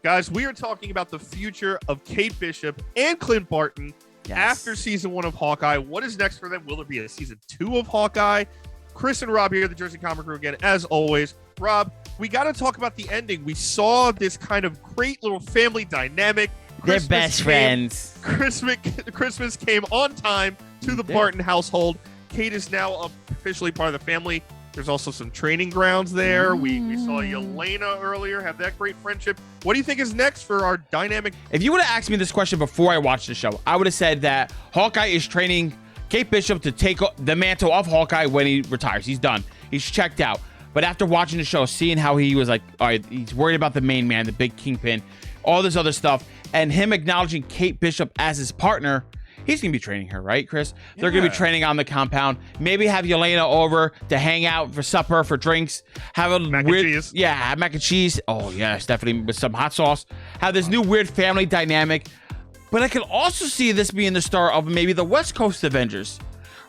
Guys, we are talking about the future of Kate Bishop and Clint Barton after season 1 of Hawkeye. What is next for them? Will there be a season 2 of Hawkeye? Chris and Rob here, the Jersey Comic Crew again, as always. Rob, we got to talk about the ending. We saw this kind of great little family dynamic. They're best friends. Christmas came on time to the Barton household. Kate is now officially part of the family. There's also some training grounds there. We saw Yelena earlier have that great friendship. What do you think is next for our dynamic? If you would have asked me this question before I watched the show, I would have said that Hawkeye is training Kate Bishop to take the mantle off Hawkeye when he retires. He's done. He's checked out. But after watching the show, seeing how he was like, all right, he's worried about the main man, the big Kingpin, all this other stuff, and him acknowledging Kate Bishop as his partner, he's going to be training her, right, Chris? Yeah. They're going to be training on the compound. Maybe have Yelena over to hang out for supper, for drinks. Have a mac and cheese. Yeah, have mac and cheese. Oh, yes, definitely with some hot sauce. Have this new weird family dynamic. But I could also see this being the start of maybe the West Coast Avengers,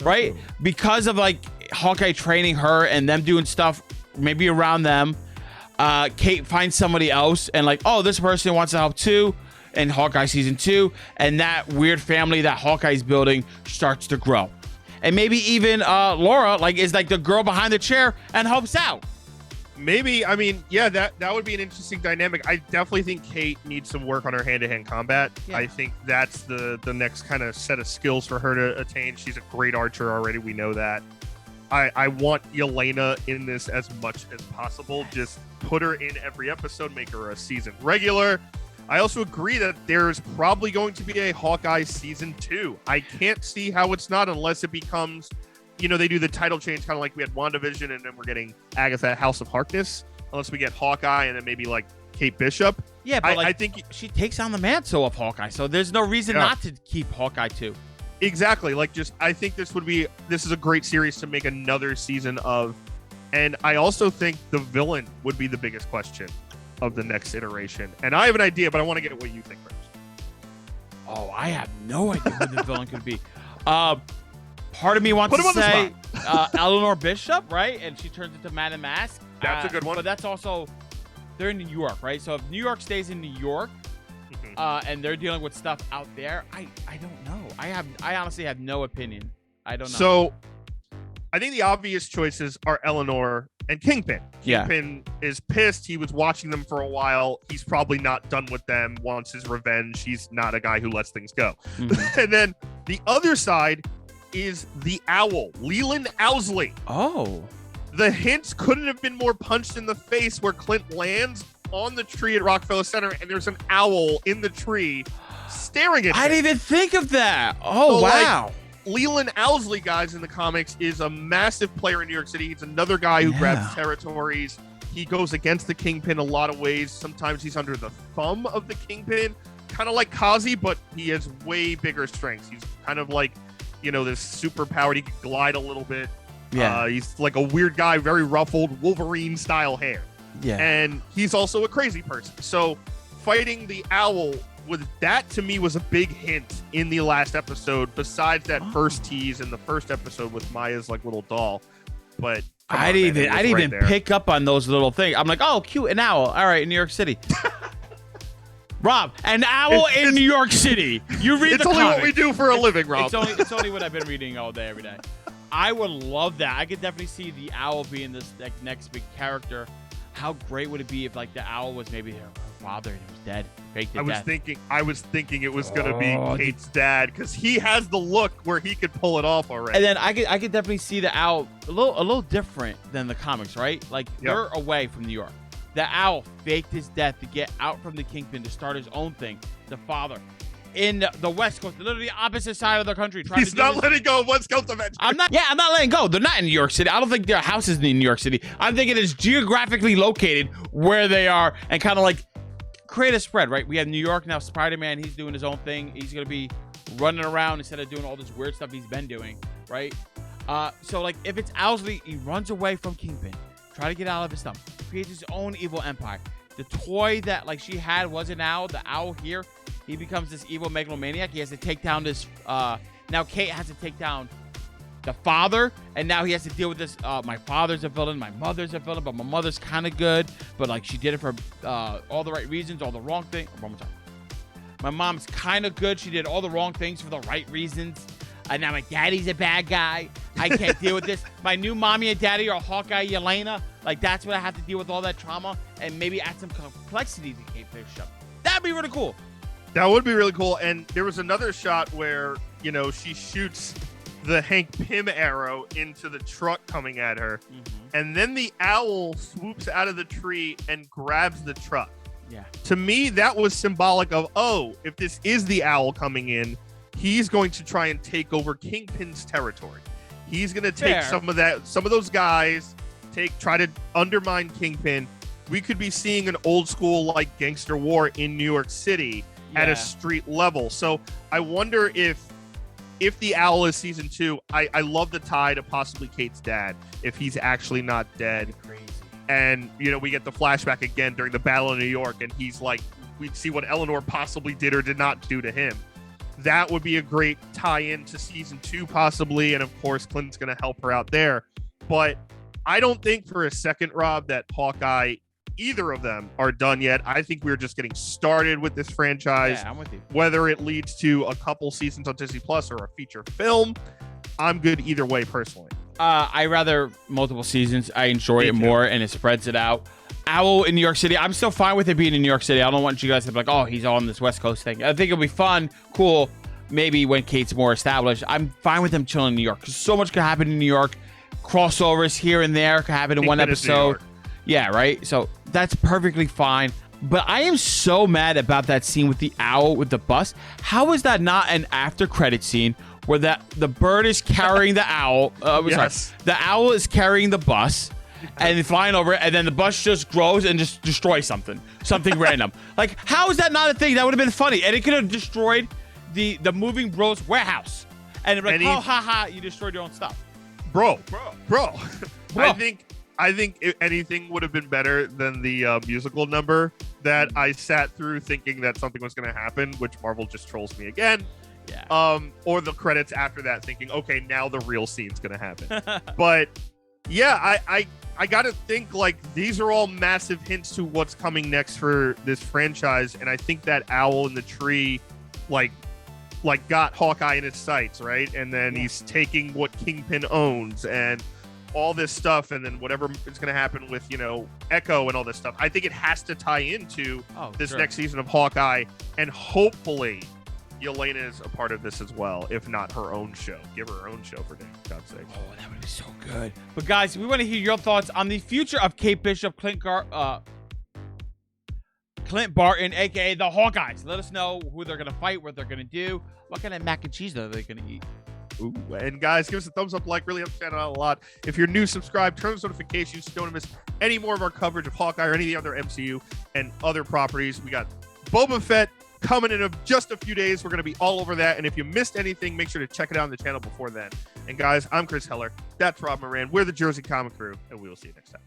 right? Because of, like, Hawkeye training her and them doing stuff maybe around them. Kate finds somebody else and, like, oh, this person wants to help too. In Hawkeye season 2, and that weird family that Hawkeye's building starts to grow, and maybe even Laura is like the girl behind the chair and helps out. Maybe, I mean, yeah, that would be an interesting dynamic. I definitely think Kate needs some work on her hand-to-hand combat. Yeah. I think that's the next kind of set of skills for her to attain. She's a great archer already. We know that. I want Yelena in this as much as possible. Just put her in every episode, make her a season regular. I also agree that there's probably going to be a Hawkeye season 2. I can't see how it's not unless it becomes, they do the title change kind of like we had WandaVision and then we're getting Agatha House of Harkness. Unless we get Hawkeye and then maybe like Kate Bishop. Yeah, but I think she takes on the mantle of Hawkeye, so there's no reason not to keep Hawkeye too. Exactly. I think this is a great series to make another season of. And I also think the villain would be the biggest question of the next iteration. And I have an idea, but I want to get what you think first. Oh, I have no idea who the villain could be. Part of me wants to say Eleanor Bishop, right? And she turns into Madame Mask. That's a good one. But that's also, they're in New York, right? So if New York stays in New York, and they're dealing with stuff out there, I don't know. I honestly have no opinion. I don't know. So I think the obvious choices are Eleanor and Kingpin. Kingpin is pissed. He was watching them for a while. He's probably not done with them, wants his revenge. He's not a guy who lets things go. Mm-hmm. And then the other side is the owl, Leland Owsley. Oh. The hints couldn't have been more punched in the face where Clint lands on the tree at Rockefeller Center and there's an owl in the tree staring at him. I didn't even think of that. Oh, so wow. Leland Owsley, guys, in the comics is a massive player in New York City. He's another guy who grabs territories. He goes against the Kingpin a lot of ways. Sometimes he's under the thumb of the Kingpin, kind of like Kazi, but he has way bigger strengths. He's kind of like, this super powered. He can glide a little bit. Yeah. He's like a weird guy, very ruffled, Wolverine-style hair. Yeah. And he's also a crazy person. So fighting the owl with that, to me, was a big hint in the last episode, besides that first tease in the first episode with Maya's like little doll. But I didn't even pick up on those little things. I'm like, oh, cute, an owl. All right, in New York City. Rob, an owl in New York City. You read the comic. It's only what we do for a living, Rob. It's only what I've been reading all day, every day. I would love that. I could definitely see the owl being this next big character. How great would it be if the owl was maybe her father and he was dead? I was thinking it was gonna be Kate's dad, because he has the look where he could pull it off already. And then I could definitely see the owl a little different than the comics, right? They're away from New York. The owl faked his death to get out from the Kingpin to start his own thing. The father in the West Coast, literally the opposite side of the country. He's not letting go of West Coast Avengers. I'm not letting go. They're not in New York City. I don't think their house is in New York City. I'm thinking it's geographically located where they are and kind of create a spread, right? We have New York now. Spider-Man, he's doing his own thing. He's going to be running around instead of doing all this weird stuff he's been doing, right? So if it's Owsley, he runs away from Kingpin, try to get out of his stuff, creates his own evil empire. The toy that she had was an owl. The owl here, he becomes this evil megalomaniac. He has to take down this. Now Kate has to take down the father, and now he has to deal with this. My father's a villain, my mother's a villain, but my mother's kind of good, but like she did it for all the right reasons, all the wrong things. One more time. My mom's kind of good. She did all the wrong things for the right reasons. And now my daddy's a bad guy. I can't deal with this. My new mommy and daddy are Hawkeye, Elena. Like, that's what I have to deal with, all that trauma, and maybe add some complexity to Kate Bishop. That'd be really cool. That would be really cool. And there was another shot where, you know, she shoots the Hank Pym arrow into the truck coming at her. And then the owl swoops out of the tree and grabs the truck. Yeah. To me, that was symbolic of, oh, if this is the owl coming in, he's going to try and take over Kingpin's territory. He's going to take some of those guys, try to undermine Kingpin. We could be seeing an old school like gangster war in New York City at a street level. So I wonder if the owl is season 2. I love the tie to possibly Kate's dad if he's actually not dead. Crazy. And you know, we get the flashback again during the Battle of New York, and he's like, we see what Eleanor possibly did or did not do to him. That would be a great tie-in to season 2, possibly, and of course, Clint's going to help her out there. But I don't think for a second, Rob, that Hawkeye, either of them, are done yet. I think we're just getting started with this franchise. Yeah, I'm with you. Whether it leads to a couple seasons on Disney Plus or a feature film, I'm good either way, personally. I rather multiple seasons. I enjoy it more, and it spreads it out. Owl in New York City. I'm still fine with it being in New York City. I don't want you guys to be like, oh, he's on this West Coast thing. I think it'll be fun, cool. Maybe when Kate's more established. I'm fine with him chilling in New York because so much could happen in New York. Crossovers here and there could happen in one episode. Yeah, right? So that's perfectly fine. But I am so mad about that scene with the owl with the bus. How is that not an after credit scene where the bird is carrying the owl? Sorry, the owl is carrying the bus and flying over it, and then the bus just grows and just destroys something random. Like, how is that not a thing? That would have been funny, and it could have destroyed the moving bros warehouse. And like, oh, ha, you destroyed your own stuff, bro. I think if anything would have been better than the musical number that I sat through thinking that something was going to happen, which Marvel just trolls me again. Yeah. Or the credits after that thinking, okay, now the real scene's going to happen. But yeah, I got to think, like, these are all massive hints to what's coming next for this franchise. And I think that owl in the tree, like got Hawkeye in his sights, right? And then he's taking what Kingpin owns and all this stuff, and then whatever is going to happen with, you know, Echo and all this stuff. I think it has to tie into this next season of Hawkeye, and hopefully Yelena is a part of this as well, if not her own show. Give her her own show, for God's sake. Oh, that would be so good. But guys, we want to hear your thoughts on the future of Kate Bishop, Clint Barton, aka the Hawkeyes. Let us know who they're gonna fight, what they're gonna do, what kind of mac and cheese are they gonna eat. Ooh, and guys, give us a thumbs up, like, really helps us out a lot. If you're new, subscribe, turn on notifications so you don't miss any more of our coverage of Hawkeye or any of the other MCU and other properties. We got Boba Fett coming in just a few days. We're going to be all over that. And if you missed anything, make sure to check it out on the channel before then. And guys, I'm Chris Heller. That's Rob Moran. We're the Jersey Comic Crew, and we will see you next time.